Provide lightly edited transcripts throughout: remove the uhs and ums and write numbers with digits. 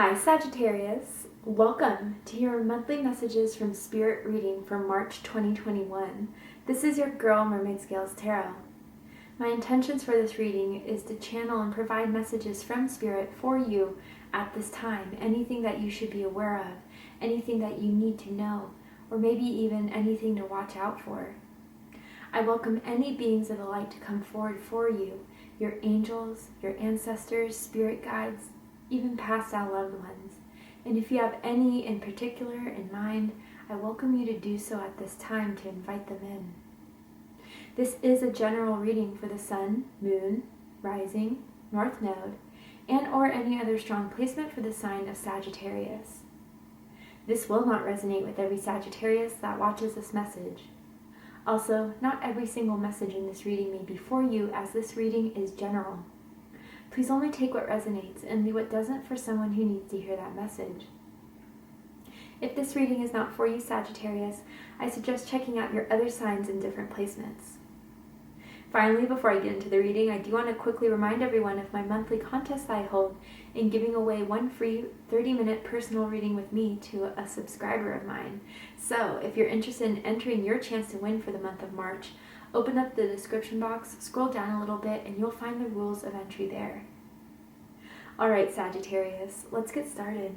Hi Sagittarius, welcome to your monthly messages from Spirit reading for March 2021. This is your girl Mermaid Scales Tarot. My intentions for this reading is to channel and provide messages from Spirit for you at this time, anything that you should be aware of, anything that you need to know, or maybe even anything to watch out for. I welcome any beings of the light to come forward for you, your angels, your ancestors, spirit guides, even passed out loved ones. And if you have any in particular in mind, I welcome you to do so at this time to invite them in. This is a general reading for the Sun, Moon, Rising, North Node, and or any other strong placement for the sign of Sagittarius. This will not resonate with every Sagittarius that watches this message. Also, not every single message in this reading may be for you, as this reading is general. Please only take what resonates and leave what doesn't for someone who needs to hear that message. If this reading is not for you, Sagittarius, I suggest checking out your other signs in different placements. Finally, before I get into the reading, I do want to quickly remind everyone of my monthly contest I hold in giving away one free 30-minute personal reading with me to a subscriber of mine. So, if you're interested in entering your chance to win for the month of March, open up the description box, scroll down a little bit, and you'll find the rules of entry there. Alright, Sagittarius, let's get started.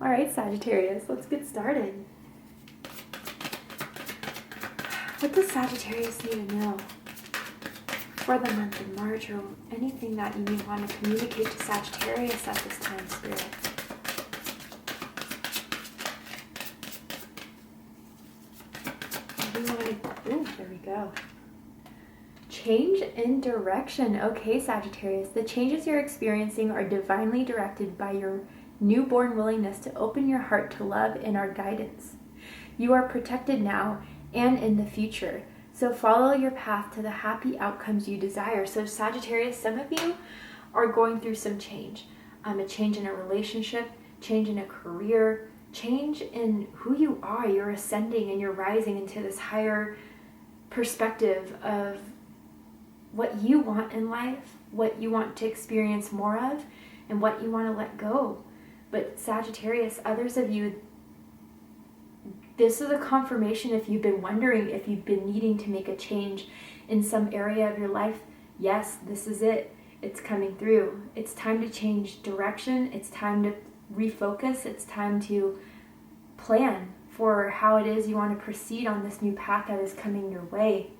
Alright, Sagittarius, let's get started. What does Sagittarius need to know for the month of March, or anything that you may want to communicate to Sagittarius at this time, Spirit? There we go. Change in direction. Okay, Sagittarius, the changes you're experiencing are divinely directed by your newborn willingness to open your heart to love and our guidance. You are protected now and in the future, so follow your path to the happy outcomes you desire. So Sagittarius, some of you are going through some change. A change in a relationship, change in a career, change in who you are. You're ascending and you're rising into this higher perspective of what you want in life, what you want to experience more of, and what you want to let go. But Sagittarius, others of you, this is a confirmation if you've been wondering, if you've been needing to make a change in some area of your life. Yes, this is it. It's coming through. It's time to change direction. It's time to refocus. It's time to plan for how it is you want to proceed on this new path that is coming your way.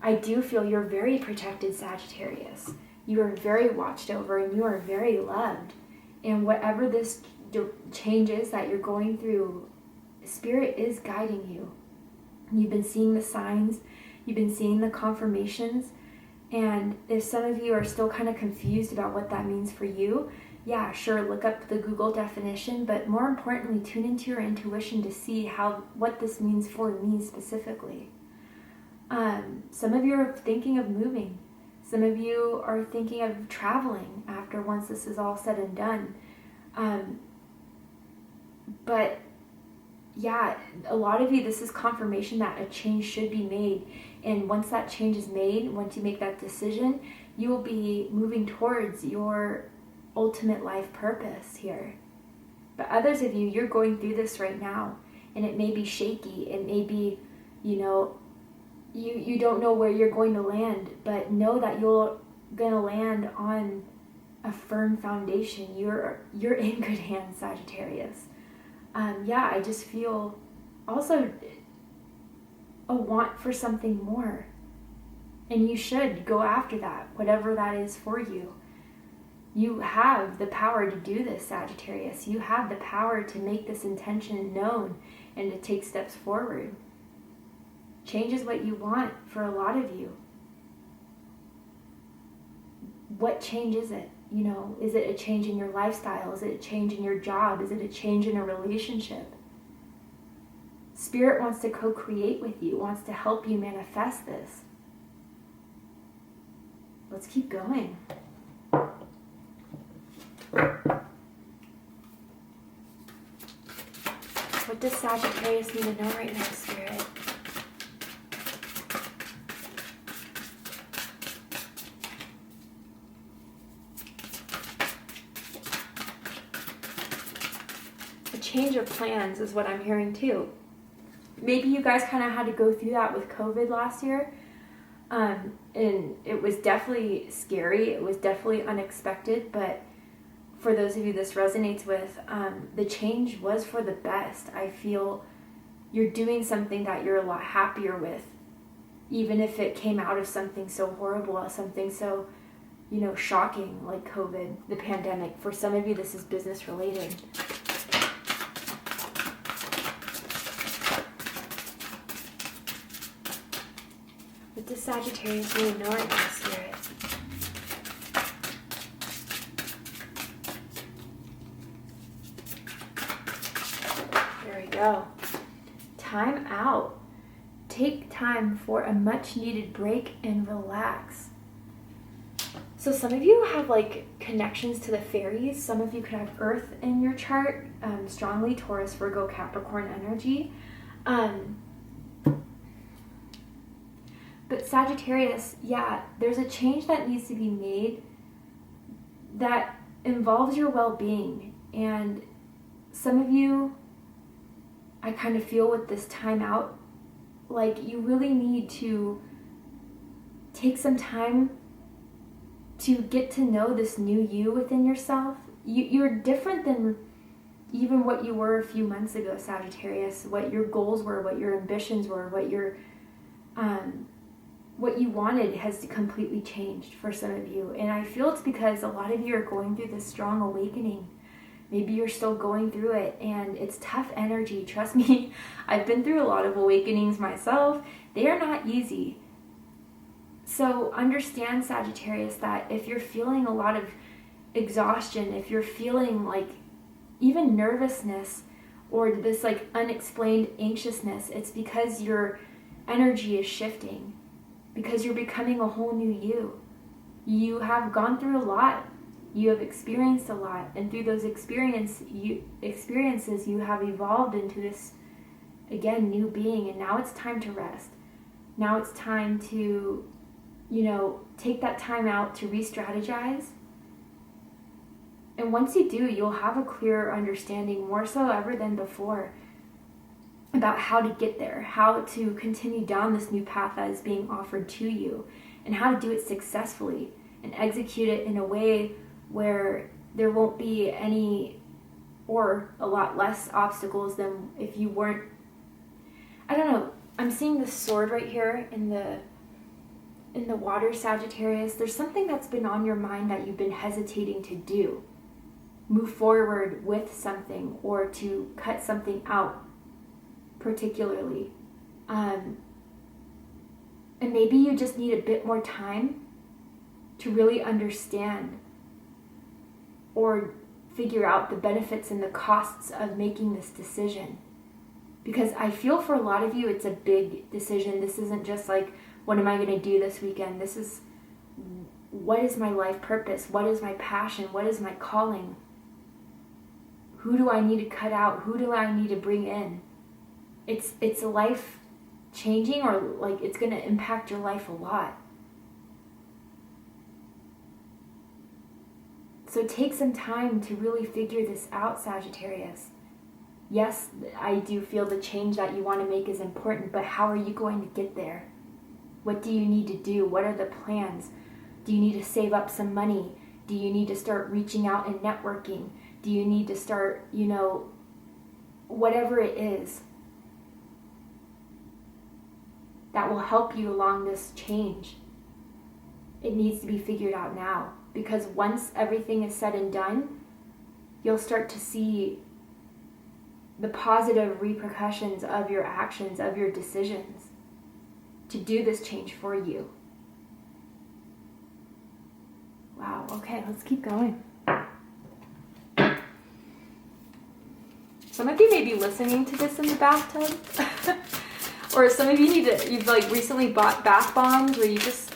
I do feel you're very protected, Sagittarius. You are very watched over and you are very loved. And whatever this change is that you're going through, Spirit is guiding you. You've been seeing the signs, you've been seeing the confirmations, and if some of you are still kind of confused about what that means for you, yeah, sure, look up the Google definition, but more importantly, tune into your intuition to see what this means for me specifically. Some of you are thinking of moving. Some of you are thinking of traveling after once this is all said and done. But yeah, a lot of you, this is confirmation that a change should be made. And once that change is made, once you make that decision, you will be moving towards your ultimate life purpose here. But others of you, you're going through this right now, and it may be shaky. It may be, you don't know where you're going to land, but know that you're going to land on a firm foundation. You're in good hands, Sagittarius. I just feel also a want for something more. And you should go after that, whatever that is for you. You have the power to do this, Sagittarius. You have the power to make this intention known and to take steps forward. Change is what you want for a lot of you. What change is it? You know, is it a change in your lifestyle? Is it a change in your job? Is it a change in a relationship? Spirit wants to co-create with you, wants to help you manifest this. Let's keep going. What does Sagittarius need to know right now, Spirit? A change of plans is what I'm hearing too. Maybe you guys kind of had to go through that with COVID last year. And it was definitely scary. It was definitely unexpected. But for those of you this resonates with, the change was for the best. I feel you're doing something that you're a lot happier with, even if it came out of something so horrible, something so, you know, shocking like COVID, the pandemic. For some of you, this is business related. What does Sagittarius need to know right now, Spirit? There we go. Time out. Take time for a much needed break and relax. So some of you have like connections to the fairies. Some of you could have Earth in your chart, strongly Taurus, Virgo, Capricorn energy. But Sagittarius, yeah, there's a change that needs to be made that involves your well-being. And some of you, I kind of feel with this time out, like you really need to take some time to get to know this new you within yourself. You're different than even what you were a few months ago, Sagittarius. What your goals were, what your ambitions were, what you wanted has completely changed for some of you. And I feel it's because a lot of you are going through this strong awakening. Maybe you're still going through it, and it's tough energy. Trust me, I've been through a lot of awakenings myself. They are not easy. So understand, Sagittarius, that if you're feeling a lot of exhaustion, if you're feeling like even nervousness or this like unexplained anxiousness, it's because your energy is shifting, because you're becoming a whole new you. You have gone through a lot. You have experienced a lot, and through those experiences, you have evolved into this, again, new being, and now it's time to rest. Now it's time to, take that time out to re-strategize. And once you do, you'll have a clearer understanding, more so ever than before, about how to get there, how to continue down this new path that is being offered to you, and how to do it successfully and execute it in a way where there won't be any or a lot less obstacles than if you weren't. I don't know, I'm seeing this sword right here in the water, Sagittarius. There's something that's been on your mind that you've been hesitating to do. Move forward with something or to cut something out particularly. And maybe you just need a bit more time to really understand or figure out the benefits and the costs of making this decision. Because I feel for a lot of you, it's a big decision. This isn't just like, what am I going to do this weekend? This is, what is my life purpose? What is my passion? What is my calling? Who do I need to cut out? Who do I need to bring in? It's a life changing, or like it's going to impact your life a lot. So take some time to really figure this out, Sagittarius. Yes, I do feel the change that you want to make is important, but how are you going to get there? What do you need to do? What are the plans? Do you need to save up some money? Do you need to start reaching out and networking? Do you need to start, whatever it is that will help you along this change? It needs to be figured out now, because once everything is said and done, you'll start to see the positive repercussions of your actions, of your decisions. to do this change for you. Wow, okay, let's keep going. Some of you may be listening to this in the bathtub. Or some of you you've like recently bought bath bombs where you just,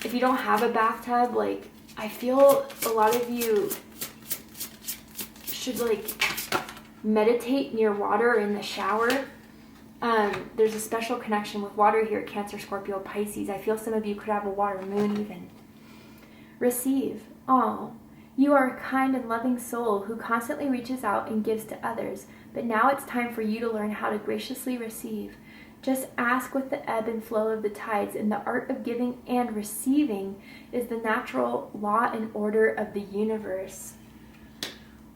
if you don't have a bathtub, like I feel a lot of you should like meditate near water in the shower. There's a special connection with water here, Cancer, Scorpio, Pisces. I feel some of you could have a water moon even. Receive. Oh, you are a kind and loving soul who constantly reaches out and gives to others, but now it's time for you to learn how to graciously receive. Just ask with the ebb and flow of the tides, and the art of giving and receiving is the natural law and order of the universe.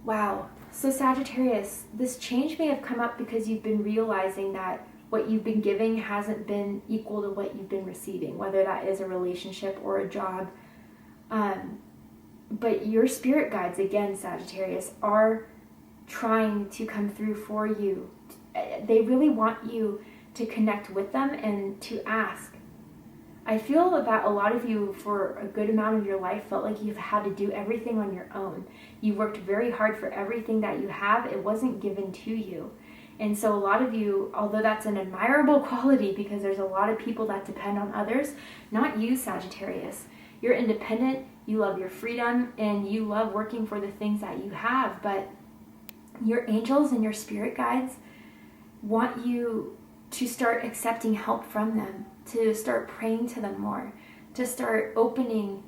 Wow. So Sagittarius, this change may have come up because you've been realizing that what you've been giving hasn't been equal to what you've been receiving, whether that is a relationship or a job. But your spirit guides, again, Sagittarius, are trying to come through for you. They really want you to connect with them and to ask. I feel that a lot of you, for a good amount of your life, felt like you've had to do everything on your own. You worked very hard for everything that you have. It wasn't given to you. And so a lot of you, although that's an admirable quality because there's a lot of people that depend on others, not you, Sagittarius. You're independent, you love your freedom, and you love working for the things that you have. But your angels and your spirit guides want you to start accepting help from them, to start praying to them more, to start opening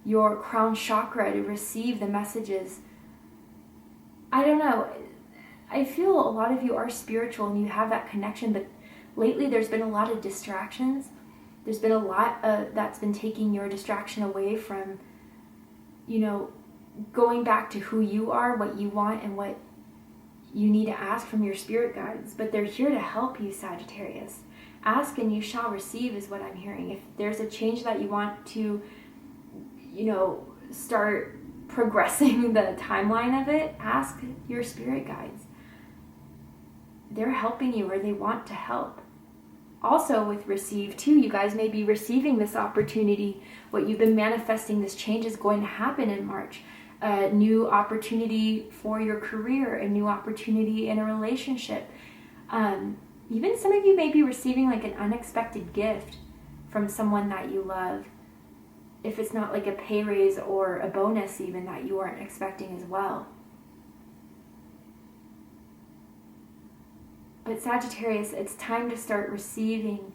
your crown chakra to receive the messages. I don't know. I feel a lot of you are spiritual and you have that connection, but lately there's been a lot of distractions. There's been a lot that's been taking your distraction away from, going back to who you are, what you want, and what you need to ask from your spirit guides. But they're here to help you, Sagittarius. Ask and you shall receive is what I'm hearing. If there's a change that you want to, start progressing the timeline of it, ask your spirit guides. They're helping you, or they want to help. Also with receive too, you guys may be receiving this opportunity. What you've been manifesting, this change is going to happen in March. A new opportunity for your career, a new opportunity in a relationship. Even some of you may be receiving like an unexpected gift from someone that you love. If it's not like a pay raise or a bonus even that you weren't expecting as well. But Sagittarius, it's time to start receiving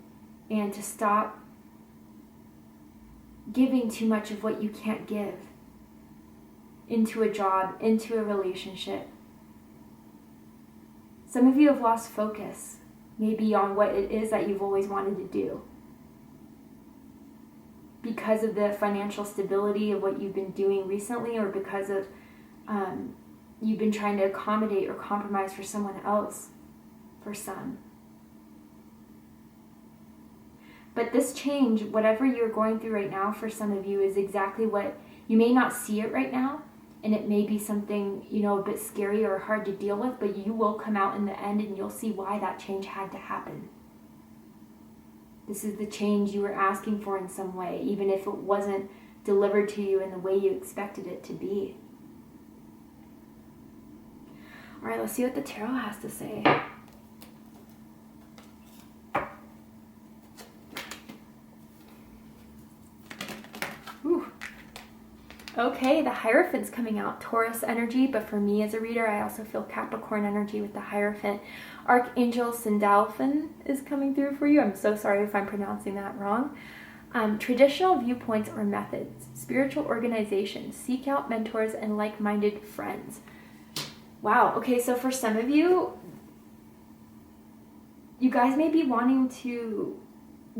and to stop giving too much of what you can't give into a job, into a relationship. Some of you have lost focus, maybe on what it is that you've always wanted to do, because of the financial stability of what you've been doing recently, or because of you've been trying to accommodate or compromise for someone else, for some. But this change, whatever you're going through right now for some of you, is exactly what, you may not see it right now, and it may be something, a bit scary or hard to deal with, but you will come out in the end and you'll see why that change had to happen. This is the change you were asking for in some way, even if it wasn't delivered to you in the way you expected it to be. All right, let's see what the tarot has to say. Okay, the Hierophant's coming out. Taurus energy, but for me as a reader, I also feel Capricorn energy with the Hierophant. Archangel Sandalphon is coming through for you. I'm so sorry if I'm pronouncing that wrong. Traditional viewpoints or methods. Spiritual organization. Seek out mentors and like-minded friends. Wow, okay, so for some of you, you guys may be wanting to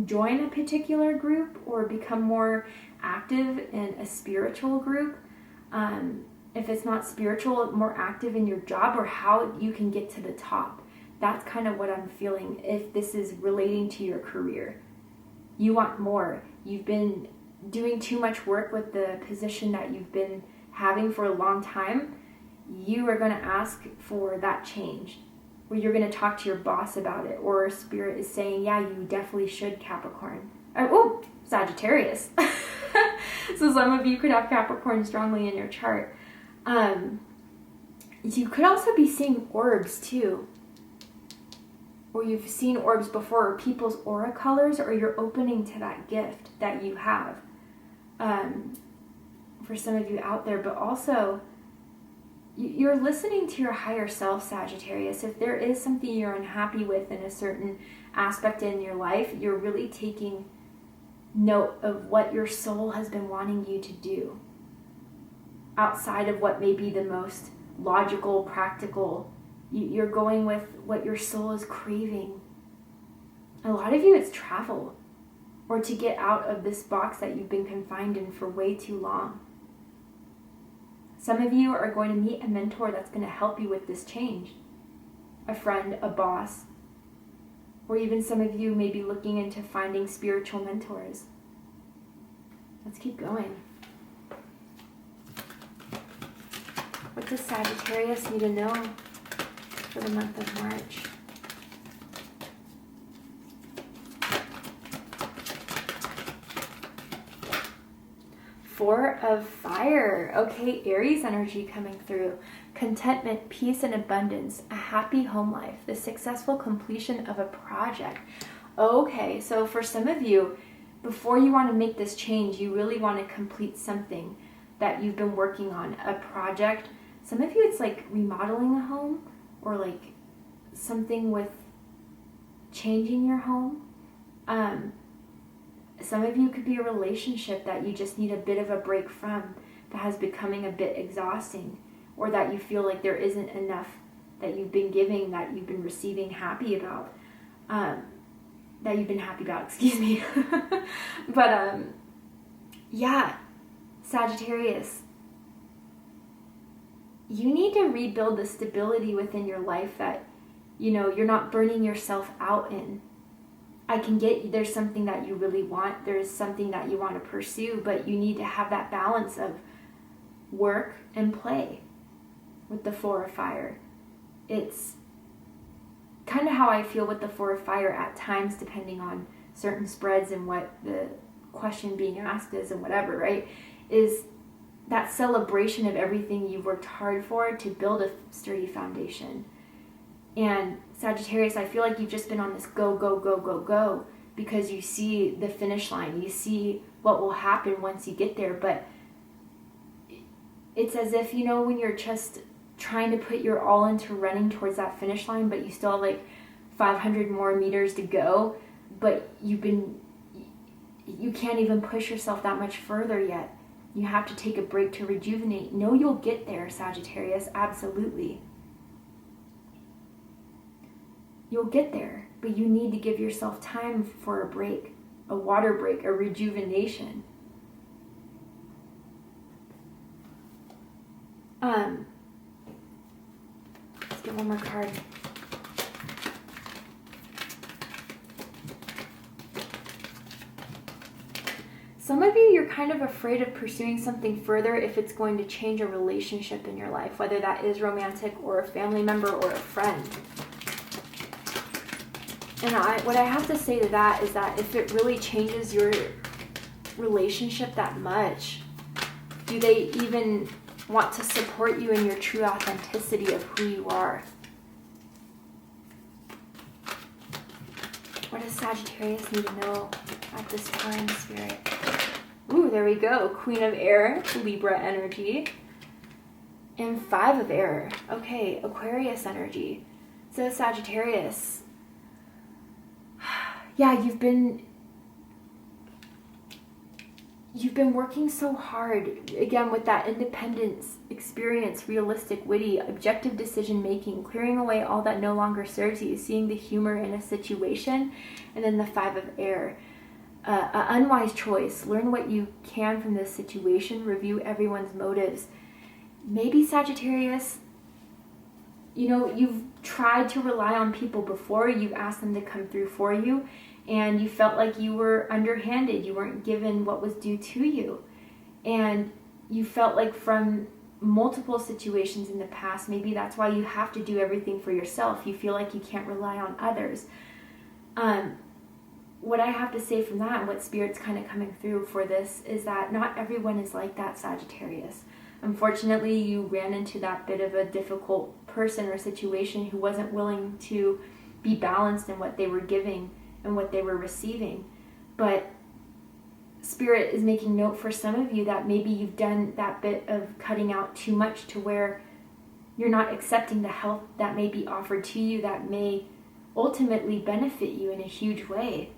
join a particular group or become more active in a spiritual group. If it's not spiritual, more active in your job, or how you can get to the top. That's kind of what I'm feeling if this is relating to your career. You want more. You've been doing too much work with the position that you've been having for a long time. You are going to ask for that change. or you're going to talk to your boss about it, or Spirit is saying, yeah, you definitely should, Capricorn. Oh, Sagittarius. So some of you could have Capricorn strongly in your chart. You could also be seeing orbs too, or you've seen orbs before, or people's aura colors, or you're opening to that gift that you have. For some of you out there, but also you're listening to your higher self, Sagittarius. If there is something you're unhappy with in a certain aspect in your life, you're really taking note of what your soul has been wanting you to do outside of what may be the most logical, practical. You're going with what your soul is craving. A lot of you, it's travel, or to get out of this box that you've been confined in for way too long. Some of you are going to meet a mentor that's going to help you with this change. A friend, a boss, or even some of you may be looking into finding spiritual mentors. Let's keep going. What does Sagittarius need to know for the month of March? Four of Fire. Okay, Aries energy coming through. Contentment, peace, and abundance. A happy home life. The successful completion of a project. Okay, so for some of you, before you want to make this change, you really want to complete something that you've been working on, a project. Some of you, it's like remodeling a home, or like something with changing your home. Some of you could be a relationship that you just need a bit of a break from, that has becoming a bit exhausting, or that you feel like there isn't enough that you've been giving, that you've been receiving happy about, excuse me. But yeah, Sagittarius, you need to rebuild the stability within your life that, you're not burning yourself out in. I can get, there's something that you really want, there's something that you want to pursue, but you need to have that balance of work and play with the Four of Fire. It's kind of how I feel with the Four of Fire at times, depending on certain spreads and what the question being asked is and whatever, right? Is that celebration of everything you've worked hard for to build a sturdy foundation. And Sagittarius, I feel like you've just been on this go, go, go, go, go, because you see the finish line. You see what will happen once you get there. But it's as if, when you're just trying to put your all into running towards that finish line, but you still have like 500 more meters to go, but you can't even push yourself that much further yet. You have to take a break to rejuvenate. No, you'll get there, Sagittarius, absolutely. You'll get there, but you need to give yourself time for a break, a water break, a rejuvenation. Let's get one more card. Some of you, you're kind of afraid of pursuing something further if it's going to change a relationship in your life, whether that is romantic or a family member or a friend. And what I have to say to that is that if it really changes your relationship that much, do they even want to support you in your true authenticity of who you are? What does Sagittarius need to know at this time, Spirit? Ooh, there we go. Queen of Air, Libra energy. And Five of Air. Okay, Aquarius energy. So Sagittarius, yeah, you've been working so hard, again, with that independence, experience, realistic, witty, objective decision making, clearing away all that no longer serves you, seeing the humor in a situation. And then the Five of Air, an unwise choice. Learn what you can from this situation, review everyone's motives. Maybe Sagittarius, you've tried to rely on people before, you've asked them to come through for you, and you felt like you were underhanded, you weren't given what was due to you. And you felt like from multiple situations in the past. Maybe that's why you have to do everything for yourself. You feel like you can't rely on others. What I have to say from that, and what Spirit's kind of coming through for this, is that not everyone is like that, Sagittarius. Unfortunately, you ran into that bit of a difficult person or situation who wasn't willing to be balanced in what they were giving and what they were receiving. But Spirit is making note for some of you that maybe you've done that bit of cutting out too much to where you're not accepting the help that may be offered to you that may ultimately benefit you in a huge way.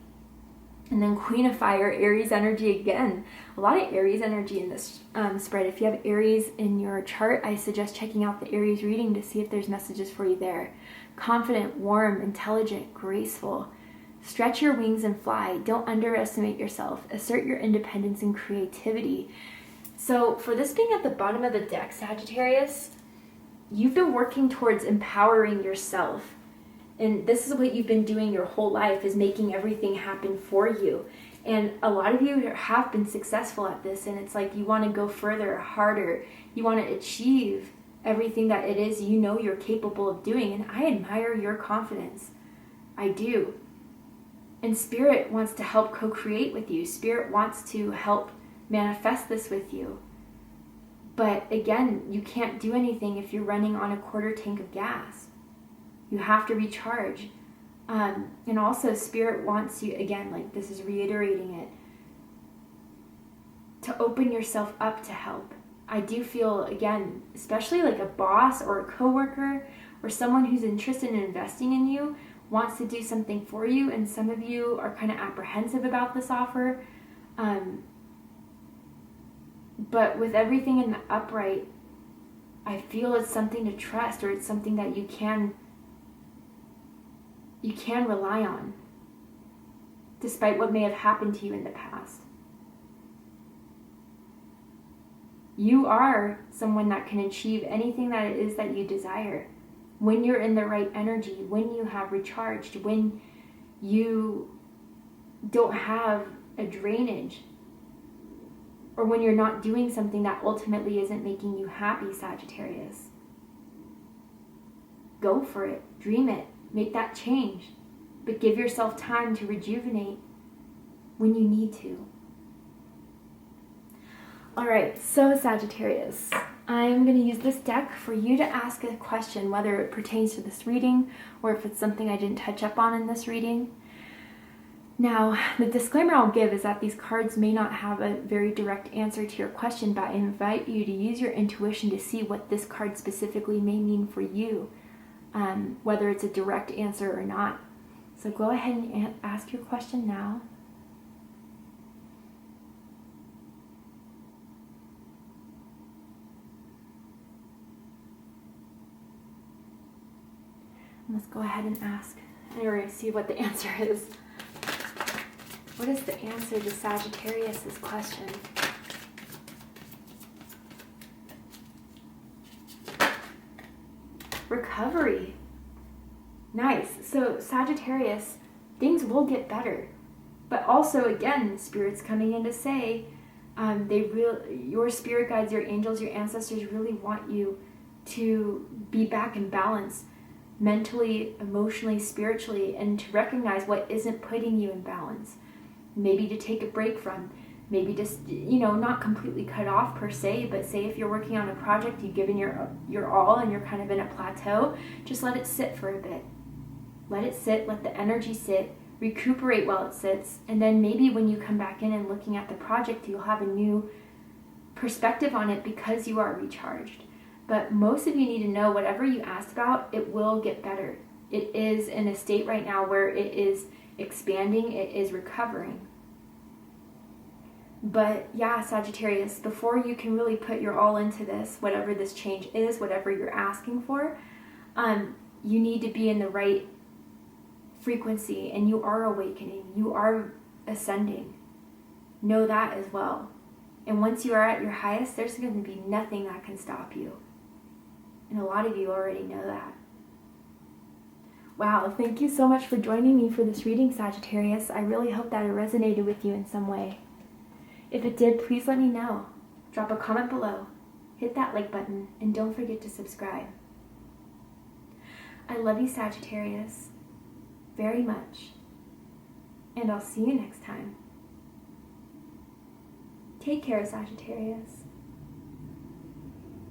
And then Queen of Fire, Aries energy again. A lot of Aries energy in this spread. If you have Aries in your chart, I suggest checking out the Aries reading to see if there's messages for you there. Confident, warm, intelligent, graceful. Stretch your wings and fly. Don't underestimate yourself. Assert your independence and creativity. So for this being at the bottom of the deck, Sagittarius, you've been working towards empowering yourself. And this is what you've been doing your whole life, is making everything happen for you. And a lot of you have been successful at this, and it's like you want to go further, harder. You want to achieve everything that it is you know you're capable of doing. And I admire your confidence. I do. And Spirit wants to help co-create with you. Spirit wants to help manifest this with you. But again, you can't do anything if you're running on a quarter tank of gas. You have to recharge. And also Spirit wants you, again, like this is reiterating it, to open yourself up to help. I do feel, again, especially like a boss or a coworker or someone who's interested in investing in you wants to do something for you, and some of you are kind of apprehensive about this offer. But with everything in the upright, I feel it's something to trust, or it's something that you can rely on, despite what may have happened to you in the past. You are someone that can achieve anything that it is that you desire when you're in the right energy, when you have recharged, when you don't have a drainage, or when you're not doing something that ultimately isn't making you happy, Sagittarius. Go for it, dream it, make that change, but give yourself time to rejuvenate when you need to. All right, so Sagittarius, I'm going to use this deck for you to ask a question, whether it pertains to this reading or if it's something I didn't touch up on in this reading. Now, the disclaimer I'll give is that these cards may not have a very direct answer to your question, but I invite you to use your intuition to see what this card specifically may mean for you, whether it's a direct answer or not. So go ahead and ask your question now. Let's go ahead and ask. And we're going to see what the answer is. What is the answer to Sagittarius' question? Recovery. Nice. So Sagittarius, things will get better. But also, again, Spirit's coming in to say, your spirit guides, your angels, your ancestors really want you to be back in balance, mentally, emotionally, spiritually, and to recognize what isn't putting you in balance. Maybe to take a break from, maybe just, not completely cut off per se, but say if you're working on a project, you've given your all and you're kind of in a plateau, just let it sit for a bit. Let it sit, let the energy sit, recuperate while it sits, and then maybe when you come back in and looking at the project, you'll have a new perspective on it because you are recharged. But most of you need to know whatever you asked about, it will get better. It is in a state right now where it is expanding, it is recovering. But yeah, Sagittarius, before you can really put your all into this, whatever this change is, whatever you're asking for, you need to be in the right frequency, and you are awakening, you are ascending. Know that as well. And once you are at your highest, there's going to be nothing that can stop you. And a lot of you already know that. Wow, thank you so much for joining me for this reading, Sagittarius. I really hope that it resonated with you in some way. If it did, please let me know. Drop a comment below. hit that like button, and don't forget to subscribe. I love you, Sagittarius, very much, and I'll see you next time. Take care, Sagittarius.